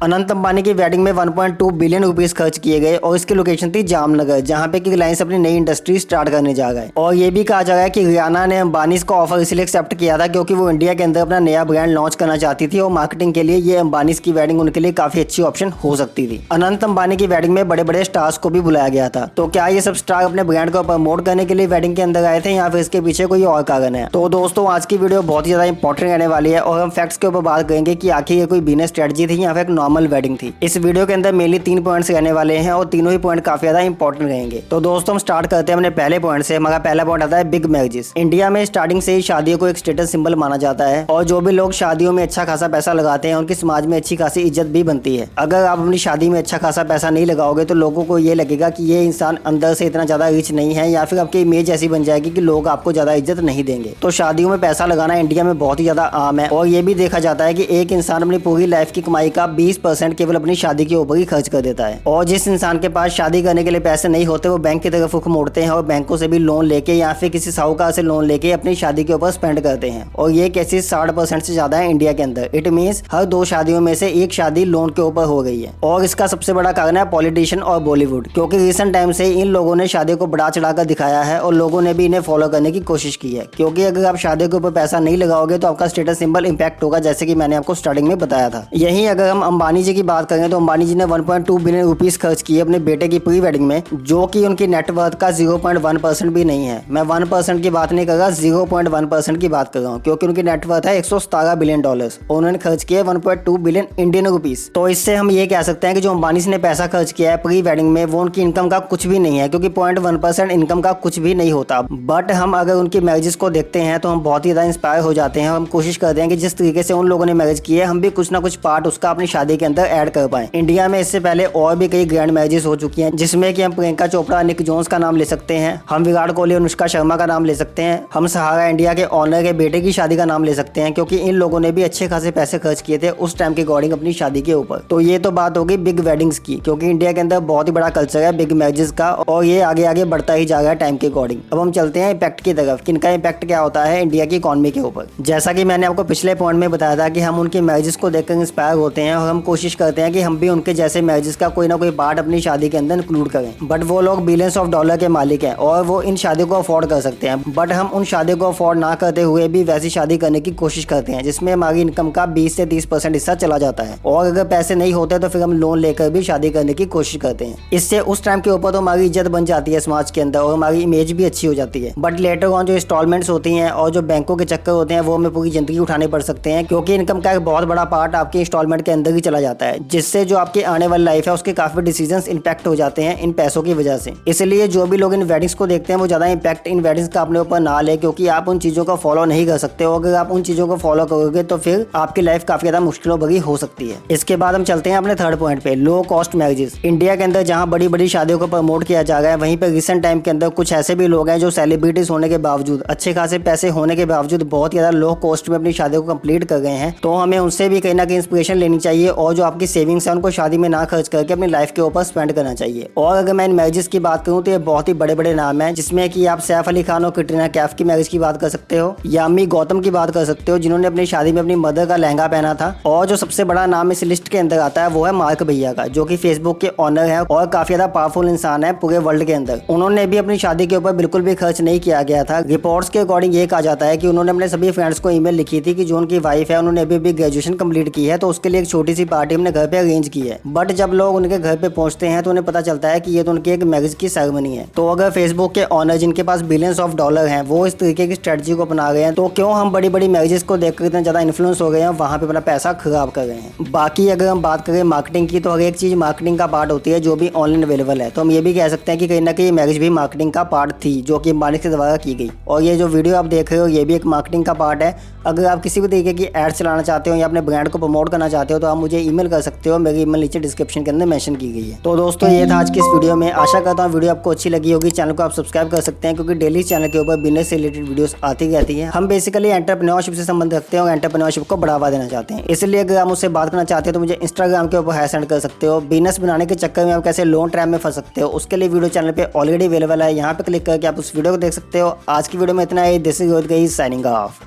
अनंत अंबानी की वेडिंग में 1.2 billion rupees खर्च किए गए और इसकी लोकेशन थी जामनगर, जहां पे कि रिलायंस अपनी नई इंडस्ट्री स्टार्ट करने जा रहा है। और ये भी कहा जा रहा है कि रियाना ने अंबानी का ऑफर इसलिए एक्सेप्ट किया था क्योंकि वो इंडिया के अंदर अपना नया ब्रांड लॉन्च करना चाहती थी और मार्केटिंग के लिए ये अंबानी की वेडिंग उनके लिए काफी अच्छी ऑप्शन हो सकती थी। अनंत अंबानी की वेडिंग में बड़े बड़े स्टार्स को भी बुलाया गया था। तो क्या ये सब स्टार अपने ब्रांड को प्रमोट करने के लिए वेडिंग के अंदर आए थे या फिर इसके पीछे कोई और कारण है? तो दोस्तों, आज की वीडियो बहुत ही ज्यादा इंपॉर्टेंट रहने वाली है और हम फैक्ट्स के ऊपर बात करेंगे कि आखिर ये कोई बिजनेस स्ट्रेटजी थी या फिर एक नॉर्मल वेडिंग थी। इस वीडियो के अंदर मेनली 3 पॉइंट्स रहने वाले हैं और तीनों ही पॉइंट काफी ज्यादा इंपॉर्टेंट रहेंगे। तो दोस्तों, हम स्टार्ट करते हैं अपने पहले पॉइंट से। हमारा पहला पॉइंट आता है बिग मैरिजेस। इंडिया में स्टार्टिंग से ही शादियों को एक स्टेटस सिंबल माना जाता है और जो भी लोग शादियों में अच्छा खासा पैसा लगाते हैं उनकी समाज में अच्छी खासी इज्जत भी बनती है। अगर आप अपनी शादी में अच्छा खासा पैसा नहीं लगाओगे तो लोगों को ये लगेगा कि ये इंसान अंदर से इतना ज्यादा रिच नहीं है या फिर आपकी इमेज ऐसी बन जाएगी कि लोग आपको ज्यादा इज्जत नहीं देंगे। तो शादियों में पैसा लगाना इंडिया में बहुत ही ज्यादा आम है और ये भी देखा जाता है कि एक इंसान अपनी पूरी लाइफ की कमाई का 20% केवल अपनी शादी के ऊपर ही खर्च कर देता है। और जिस इंसान के पास शादी करने के लिए पैसे नहीं होते वो बैंक की तरफ रुख मोड़ते हैं और बैंकों से भी लोन लेके या फिर किसी साहूकार से लोन लेके अपनी शादी के ऊपर स्पेंड करते हैं। और ये केसेस 60% से ज्यादा है इंडिया के अंदर। इट मीन्स हर 2 शादियों में से एक शादी लोन के ऊपर हो गई है। और इसका सबसे बड़ा कारण है पॉलिटिशियन और बॉलीवुड, क्योंकि रिसेंट टाइम से इन लोगों ने शादी को बढ़ा चढ़ाकर दिखाया है और लोगों ने भी इन्हें फॉलो करने की कोशिश की है। क्योंकि अगर आप शादी के ऊपर पैसा नहीं लगाओगे तो आपका स्टेटस सिंबल इंपैक्ट होगा, जैसे कि मैंने आपको स्टार्टिंग में बताया था। यही अगर हम अंबानी जी की बात करें तो अंबानी जी ने 1.2 बिलियन रुपीस खर्च किए अपने बेटे की प्री वेडिंग में, जो कि उनकी नेटवर्थ का 0.1% भी नहीं है। मैं 1% की बात नहीं कर रहा, 0.1% की बात कर रहा हूँ, क्योंकि उनकी नेटवर्थ है $117 बिलियन और उन्होंने खर्च किया 1.2 बिलियन इंडियन रुपीस। तो इससे हम ये कह सकते हैं कि जो अंबानी ने पैसा खर्च किया है प्री वेडिंग में वो उनकी इनकम का कुछ भी नहीं है, क्योंकि 0.1% इनकम का कुछ भी नहीं होता। बट हम अगर उनकी मैरिजेस को देखते हैं तो हम बहुत ही ज्यादा इंस्पायर हो जाते हैं। हम कोशिश करते हैं कि जिस तरीके से उन लोगों ने मैरिज की है हम भी कुछ ना कुछ पार्ट उसका अपनी शादी के अंदर ऐड कर पाए। इंडिया में इससे पहले और भी कई ग्रैंड मैरिजेस हो चुकी हैं, जिसमें कि हम प्रियंका चोपड़ा, निक जोन्स का नाम ले सकते हैं, हम विराट कोहली, अनुष्का शर्मा का नाम ले सकते हैं, हम सहारा इंडिया के ऑनर के बेटे की शादी का नाम ले सकते हैं, क्योंकि इन लोगों ने भी अच्छे खासे पैसे खर्च किए थे उस टाइम के अकॉर्डिंग अपनी शादी के ऊपर। तो ये तो बात होगी बिग वेडिंग्स की, क्योंकि इंडिया के अंदर बहुत ही बड़ा कल्चर है बिग मैरिजेस का और ये आगे आगे बढ़ता ही जा रहा है टाइम के अकॉर्डिंग। अब हम चलते हैं इम्पैक्ट की तरफ, किनका इम्पैक्ट क्या होता है इंडिया की इकोनॉमी के ऊपर। जैसा कि मैंने आपको पिछले पॉइंट में बताया था कि हम उनकी मैरिजेस को देखकर इंस्पायर होते हैं और हम कोशिश करते हैं कि हम भी उनके जैसे मैरिजेस का कोई ना कोई पार्ट अपनी शादी के अंदर इंक्लूड करें। बट वो लोग बिलियंस ऑफ डॉलर के मालिक हैं और वो इन शादी को अफोर्ड कर सकते हैं, बट हम उन शादी को अफोर्ड ना करते हुए भी वैसी शादी करने की कोशिश करते हैं जिसमें हमारी इनकम का 20 से 30% हिस्सा चला जाता है। और अगर पैसे नहीं होते तो फिर हम लोन लेकर भी शादी करने की कोशिश करते हैं। इससे उस टाइम के ऊपर तो हमारी इज्जत बन जाती है समाज के अंदर और हमारी इमेज भी अच्छी हो जाती है। बट लेटर ऑन जो इंस्टॉलमेंट्स होती हैं और जो बैंकों के चक्कर होते हैं वो हमें पूरी जिंदगी उठाने पड़ सकते हैं, क्योंकि इनकम का एक बहुत बड़ा पार्ट आपके इंस्टॉलमेंट के अंदर ही चला जाता है, जिससे जो आपकी आने वाली लाइफ है उसके काफी डिसीजंस इंपैक्ट हो जाते हैं इन पैसों की वजह से। इसलिए जो भी लोग इन वेडिंग्स को देखते हैं वो ज्यादा इंपैक्ट इन वेडिंग्स का अपने ऊपर ना ले, क्योंकि आप उन चीजों को फॉलो नहीं कर सकते हो। अगर आप उन चीजों को फॉलो करोगे तो फिर आपकी लाइफ काफी ज्यादा मुश्किलों भरी हो सकती है। इसके बाद हम चलते हैं अपने थर्ड पॉइंट पे, लो कॉस्ट मैरिजेस। इंडिया के अंदर जहां बड़ी बड़ी शादियों को प्रमोट किया जा रहा है, वहीं पर रिसेंट टाइम के अंदर कुछ ऐसे भी लोग हैं जो सेलिब्रिटीज होने के बावजूद, अच्छे खासे पैसे होने के बावजूद बहुत ज्यादा लो कॉस्ट में अपनी शादी को कंप्लीट कर गए हैं। तो हमें उनसे भी कहीं ना कहीं इंस्पिरेशन लेनी चाहिए और जो आपकी सेविंग्स है उनको शादी में ना खर्च करके अपनी लाइफ के ऊपर स्पेंड करना चाहिए। और अगर मैं इन मैरिजेस की बात करूं तो ये बहुत ही बड़े बड़े नाम हैं, जिसमें कि आप सैफ अली खान और कैटरीना कैफ की मैरिज की बात कर सकते हो, यामी गौतम की बात कर सकते हो जिन्होंने अपनी शादी में अपनी मदर का लहंगा पहना था। और जो सबसे बड़ा नाम इस लिस्ट के अंदर आता है वो है मार्क भैया का, जो कि फेसबुक के ऑनर है और काफी ज्यादा पावरफुल इंसान है पूरे वर्ल्ड के अंदर। उन्होंने भी अपनी शादी के ऊपर बिल्कुल भी खर्च नहीं किया गया था। रिपोर्ट्स के अकॉर्डिंग ये कहा जाता है कि उन्होंने अपने सभी फ्रेंड्स को ईमेल लिखी थी कि जो उनकी वाइफ है उन्होंने अभी ग्रेजुएशन कंप्लीट की है तो उसके लिए एक छोटी सी पार्टी हमने घर पे अरेंज की है। बट जब लोग उनके घर पे पहुंचते हैं तो उन्हें पता चलता है कि ये तो उनकी एक मैरिज की सेरेमनी है। तो अगर फेसबुक के ऑनर जिनके पास बिलियंस ऑफ डॉलर हैं वो इस तरीके की स्ट्रेटजी को अपना गए हैं, तो क्यों हम बड़ी बड़ी मैरिजेस को देखकर इतना ज्यादा इन्फ्लुएंस हो गए हैं, वहां पे अपना पैसा खराब कर रहे हैं। बाकी अगर हम बात करें मार्केटिंग की, तो हर एक चीज मार्केटिंग का पार्ट होती है जो भी ऑनलाइन अवेलेबल है। तो हम ये भी कह सकते हैं कि कहीं ना कहीं मैरिज भी मार्केटिंग का पार्ट थी, जो कि अंबानी के द्वारा की गई। और ये जो वीडियो आप देख रहे हो ये भी एक मार्केटिंग का पार्ट है। अगर आप किसी भी तरीके की एड चलाना चाहते हो या अपने ब्रांड को प्रमोट करना चाहते हो तो आप मुझे ईमेल कर सकते हो, मेरी ईमेल नीचे डिस्क्रिप्शन के अंदर मेंशन की गई है। तो दोस्तों, ये था आज की इस वीडियो में। आशा करता हूँ वीडियो आपको अच्छी लगी होगी। चैनल को आप सब्सक्राइब कर सकते हैं, क्योंकि डेली चैनल के ऊपर बिजनेस से रिलेटेड वीडियोस आती रहती हैं। हम बेसिकली एंटरप्रेन्योरशिप से संबंध रखते हैं और एंटरप्रेन्योरशिप को बढ़ावा देना चाहते हैं। इसलिए अगर आप मुझसे बात करना चाहते हो तो मुझे इंस्टाग्राम के ऊपर सेंड कर सकते हो। बिजनेस बनाने के चक्कर में आप कैसे लोन ट्रैप में फंस सकते हो, उसके लिए वीडियो चैनल पे ऑलरेडी अवेलेबल है। यहाँ पे क्लिक करके आप उस वीडियो को देख सकते हो। आज की वीडियो में इतना ही। This is Rohit guys signing of.